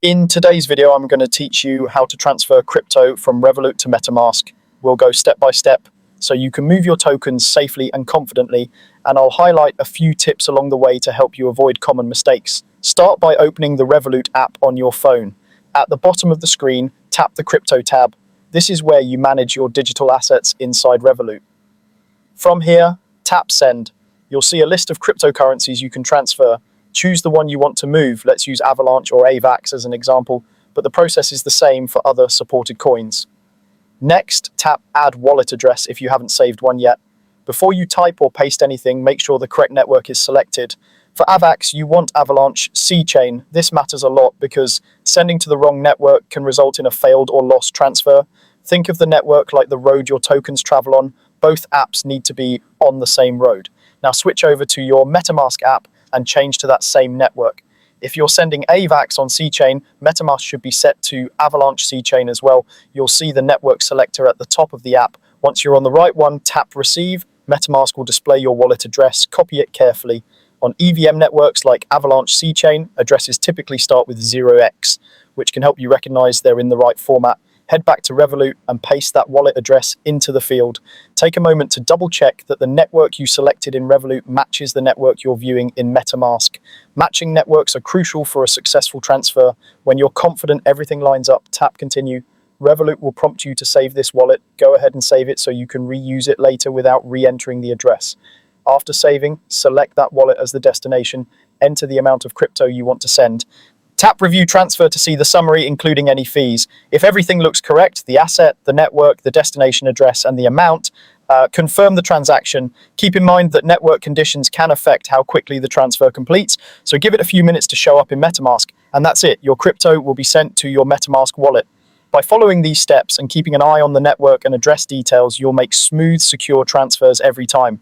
In today's video, I'm going to teach you how to transfer crypto from Revolut to Metamask. We'll go step by step so you can move your tokens safely and confidently, and I'll highlight a few tips along the way to help you avoid common mistakes. Start by opening the Revolut app on your phone. At the bottom of the screen, tap the Crypto tab. This is where you manage your digital assets inside Revolut. From here, tap Send. You'll see a list of cryptocurrencies you can transfer. Choose the one you want to move. Let's use Avalanche or AVAX as an example, but the process is the same for other supported coins. Next, tap Add Wallet Address if you haven't saved one yet. Before you type or paste anything, make sure the correct network is selected. For AVAX, you want Avalanche C-Chain. This matters a lot because sending to the wrong network can result in a failed or lost transfer. Think of the network like the road your tokens travel on. Both apps need to be on the same road. Now switch over to your Metamask app and change to that same network. If you're sending AVAX on C-Chain, Metamask should be set to Avalanche C-Chain as well. You'll see the network selector at the top of the app. Once you're on the right one, tap Receive. Metamask will display your wallet address. Copy it carefully. On EVM networks like Avalanche C-Chain, addresses typically start with 0x, which can help you recognize they're in the right format. Head back to Revolut and paste that wallet address into the field. Take a moment to double check that the network you selected in Revolut matches the network you're viewing in Metamask. Matching networks are crucial for a successful transfer. When you're confident everything lines up, tap Continue. Revolut will prompt you to save this wallet. Go ahead and save it so you can reuse it later without re-entering the address. After saving, select that wallet as the destination. Enter the amount of crypto you want to send. Tap Review Transfer to see the summary, including any fees. If everything looks correct, the asset, the network, the destination address, and the amount, confirm the transaction. Keep in mind that network conditions can affect how quickly the transfer completes, so give it a few minutes to show up in Metamask, and that's it. Your crypto will be sent to your Metamask wallet. By following these steps and keeping an eye on the network and address details, you'll make smooth, secure transfers every time.